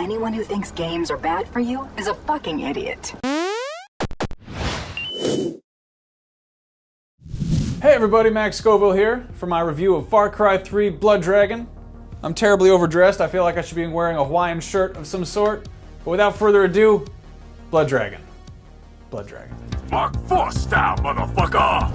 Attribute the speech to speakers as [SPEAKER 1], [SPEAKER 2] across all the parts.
[SPEAKER 1] anyone who thinks games are bad for you is a fucking idiot.
[SPEAKER 2] Hey everybody, Max Scoville here for my review of Far Cry 3 Blood Dragon. I'm terribly overdressed. I feel like I should be wearing a Hawaiian shirt of some sort. But without further ado, Blood Dragon. Blood Dragon.
[SPEAKER 3] Mark 4 style, motherfucker!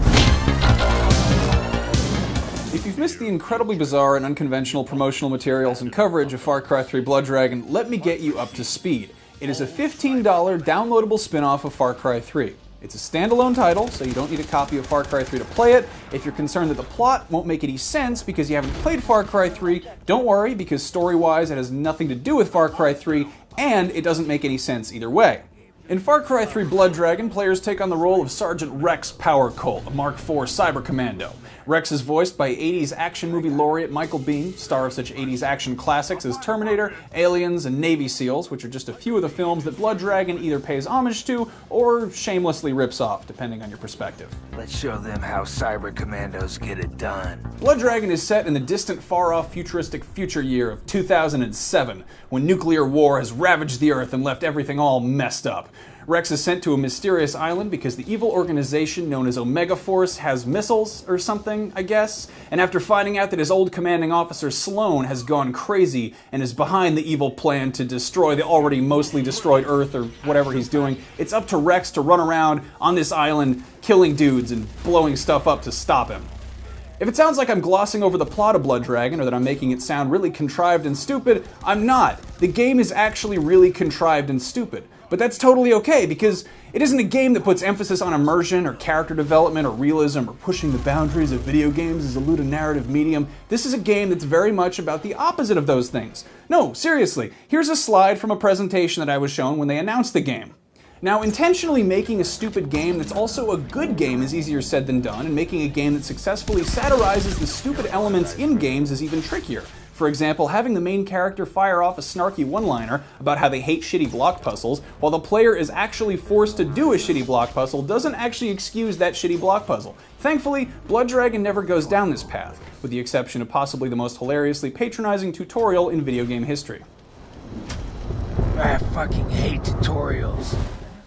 [SPEAKER 2] If you've missed the incredibly bizarre and unconventional promotional materials and coverage of Far Cry 3 Blood Dragon, let me get you up to speed. It is a $15 downloadable spin-off of Far Cry 3. It's a standalone title, so you don't need a copy of Far Cry 3 to play it. If you're concerned that the plot won't make any sense because you haven't played Far Cry 3, don't worry, because story-wise it has nothing to do with Far Cry 3, and it doesn't make any sense either way. In Far Cry 3 Blood Dragon, players take on the role of Sergeant Rex Power Colt, a Mark IV cyber commando. Rex is voiced by 80s action movie laureate Michael Biehn, star of such 80s action classics as Terminator, Aliens, and Navy SEALs, which are just a few of the films that Blood Dragon either pays homage to or shamelessly rips off, depending on your perspective.
[SPEAKER 4] Let's show them how cyber commandos get it done.
[SPEAKER 2] Blood Dragon is set in the distant, far-off, futuristic future year of 2007, when nuclear war has ravaged the Earth and left everything all messed up. Rex is sent to a mysterious island because the evil organization known as Omega Force has missiles or something, I guess. And after finding out that his old commanding officer Sloan has gone crazy and is behind the evil plan to destroy the already mostly destroyed Earth or whatever he's doing, it's up to Rex to run around on this island killing dudes and blowing stuff up to stop him. If it sounds like I'm glossing over the plot of Blood Dragon or that I'm making it sound really contrived and stupid, I'm not. The game is actually really contrived and stupid. But that's totally okay, because it isn't a game that puts emphasis on immersion or character development or realism or pushing the boundaries of video games as a ludonarrative medium. This is a game that's very much about the opposite of those things. No, seriously, here's a slide from a presentation that I was shown when they announced the game. Now, intentionally making a stupid game that's also a good game is easier said than done, and making a game that successfully satirizes the stupid elements in games is even trickier. For example, having the main character fire off a snarky one-liner about how they hate shitty block puzzles, while the player is actually forced to do a shitty block puzzle, doesn't actually excuse that shitty block puzzle. Thankfully, Blood Dragon never goes down this path, with the exception of possibly the most hilariously patronizing tutorial in video game history.
[SPEAKER 4] I fucking hate tutorials.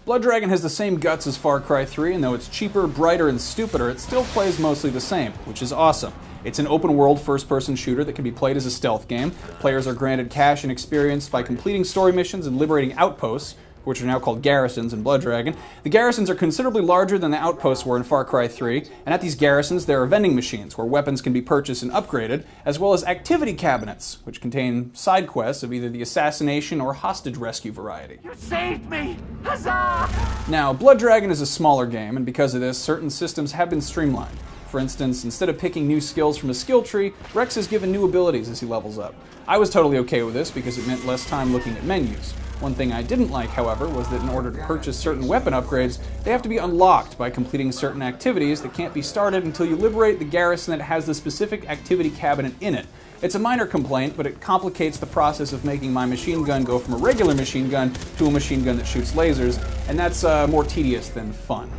[SPEAKER 2] Blood Dragon has the same guts as Far Cry 3, and though it's cheaper, brighter, and stupider, it still plays mostly the same, which is awesome. It's an open-world first-person shooter that can be played as a stealth game. Players are granted cash and experience by completing story missions and liberating outposts, which are now called garrisons in Blood Dragon. The garrisons are considerably larger than the outposts were in Far Cry 3, and at these garrisons there are vending machines where weapons can be purchased and upgraded, as well as activity cabinets, which contain side quests of either the assassination or hostage rescue variety.
[SPEAKER 3] You saved me! Huzzah!
[SPEAKER 2] Now, Blood Dragon is a smaller game, and because of this, certain systems have been streamlined. For instance, instead of picking new skills from a skill tree, Rex is given new abilities as he levels up. I was totally okay with this because it meant less time looking at menus. One thing I didn't like, however, was that in order to purchase certain weapon upgrades, they have to be unlocked by completing certain activities that can't be started until you liberate the garrison that has the specific activity cabinet in it. It's a minor complaint, but it complicates the process of making my machine gun go from a regular machine gun to a machine gun that shoots lasers, and that's more tedious than fun.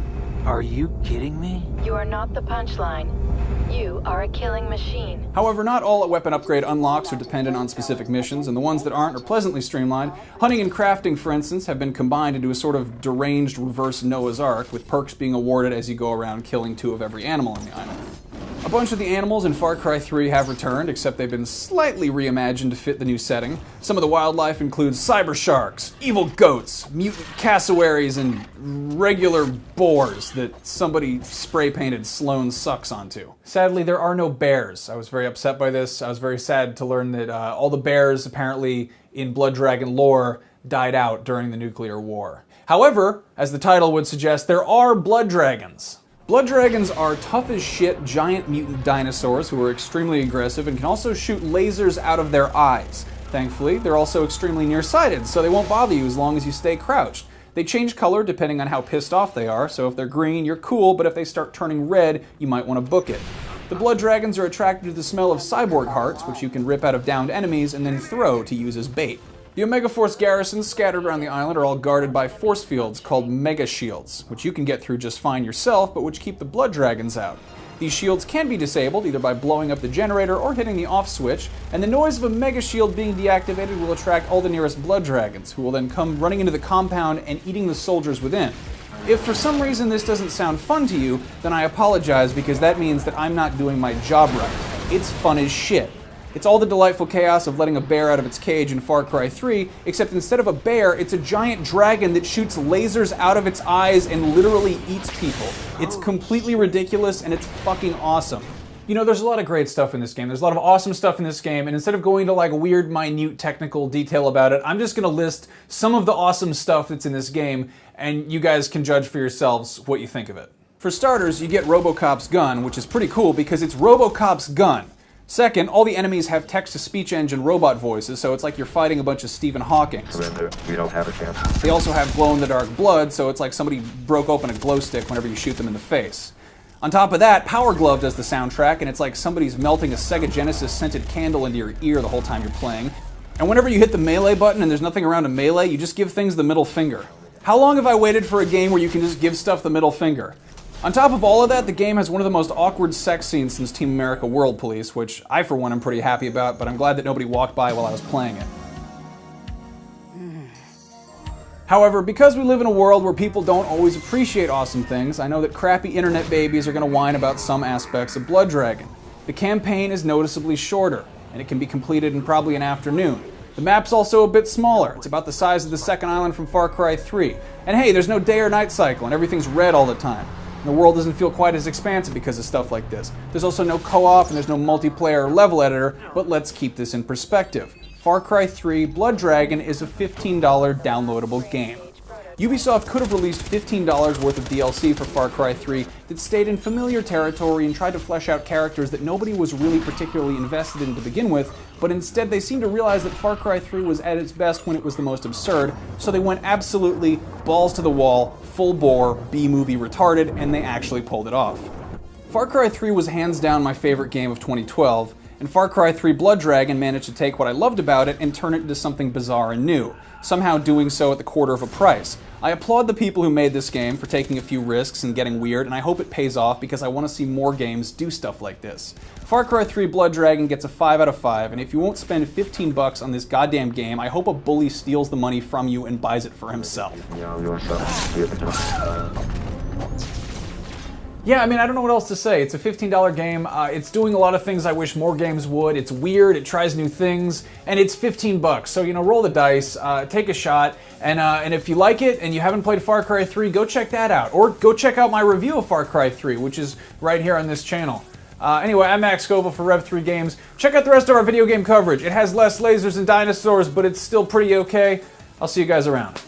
[SPEAKER 4] Are you kidding me?
[SPEAKER 5] You are not the punchline. You are a killing machine.
[SPEAKER 2] However, not all weapon upgrade unlocks are dependent on specific missions, and the ones that aren't are pleasantly streamlined. Hunting and crafting, for instance, have been combined into a sort of deranged reverse Noah's Ark, with perks being awarded as you go around killing 2 of every animal on the island. A bunch of the animals in Far Cry 3 have returned, except they've been slightly reimagined to fit the new setting. Some of the wildlife includes cyber sharks, evil goats, mutant cassowaries, and regular boars that somebody spray-painted Sloan sucks onto. Sadly, there are no bears. I was very upset by this. I was very sad to learn that all the bears, apparently, in Blood Dragon lore, died out during the nuclear war. However, as the title would suggest, there are blood dragons. Blood dragons are tough as shit giant mutant dinosaurs who are extremely aggressive and can also shoot lasers out of their eyes. Thankfully, they're also extremely nearsighted, so they won't bother you as long as you stay crouched. They change color depending on how pissed off they are, so if they're green, you're cool, but if they start turning red, you might want to book it. The blood dragons are attracted to the smell of cyborg hearts, which you can rip out of downed enemies and then throw to use as bait. The Omega Force garrisons scattered around the island are all guarded by force fields called Mega Shields, which you can get through just fine yourself, but which keep the blood dragons out. These shields can be disabled either by blowing up the generator or hitting the off switch, and the noise of a mega shield being deactivated will attract all the nearest blood dragons, who will then come running into the compound and eating the soldiers within. If for some reason this doesn't sound fun to you, then I apologize, because that means that I'm not doing my job right. It's fun as shit. It's all the delightful chaos of letting a bear out of its cage in Far Cry 3, except instead of a bear, it's a giant dragon that shoots lasers out of its eyes and literally eats people. It's completely ridiculous, and it's fucking awesome. You know, there's a lot of great stuff in this game. There's a lot of awesome stuff in this game, and instead of going to like weird, minute, technical detail about it, I'm just gonna list some of the awesome stuff that's in this game, and you guys can judge for yourselves what you think of it. For starters, you get RoboCop's gun, which is pretty cool because it's RoboCop's gun. Second, all the enemies have text-to-speech engine robot voices, so it's like you're fighting a bunch of Stephen Hawkings.
[SPEAKER 6] Surrender. We don't have a chance.
[SPEAKER 2] They also have glow-in-the-dark blood, so it's like somebody broke open a glow stick whenever you shoot them in the face. On top of that, Power Glove does the soundtrack, and it's like somebody's melting a Sega Genesis scented candle into your ear the whole time you're playing. And whenever you hit the melee button and there's nothing around to melee, you just give things the middle finger. How long have I waited for a game where you can just give stuff the middle finger? On top of all of that, the game has one of the most awkward sex scenes since Team America World Police, which I, for one, am pretty happy about, but I'm glad that nobody walked by while I was playing it. However, because we live in a world where people don't always appreciate awesome things, I know that crappy internet babies are going to whine about some aspects of Blood Dragon. The campaign is noticeably shorter, and it can be completed in probably an afternoon. The map's also a bit smaller. It's about the size of the second island from Far Cry 3. And hey, there's no day or night cycle, and everything's red all the time. The world doesn't feel quite as expansive because of stuff like this. There's also no co-op and there's no multiplayer or level editor, but let's keep this in perspective. Far Cry 3 Blood Dragon is a $15 downloadable game. Ubisoft could have released $15 worth of DLC for Far Cry 3 that stayed in familiar territory and tried to flesh out characters that nobody was really particularly invested in to begin with, but instead they seemed to realize that Far Cry 3 was at its best when it was the most absurd, so they went absolutely balls to the wall, full bore, B-movie retarded, and they actually pulled it off. Far Cry 3 was hands down my favorite game of 2012, and Far Cry 3 Blood Dragon managed to take what I loved about it and turn it into something bizarre and new, somehow doing so at the quarter of a price. I applaud the people who made this game for taking a few risks and getting weird, and I hope it pays off because I want to see more games do stuff like this. Far Cry 3 Blood Dragon gets a 5 out of 5, and if you won't spend 15 bucks on this goddamn game, I hope a bully steals the money from you and buys it for himself. Yeah, I mean, I don't know what else to say. It's a $15 game. It's doing a lot of things I wish more games would. It's weird, it tries new things, and it's 15 bucks. So, you know, roll the dice, take a shot, and if you like it and you haven't played Far Cry 3, go check that out. Or go check out my review of Far Cry 3, which is right here on this channel. Anyway, I'm Max Scoville for Rev3 Games. Check out the rest of our video game coverage. It has less lasers and dinosaurs, but it's still pretty okay. I'll see you guys around.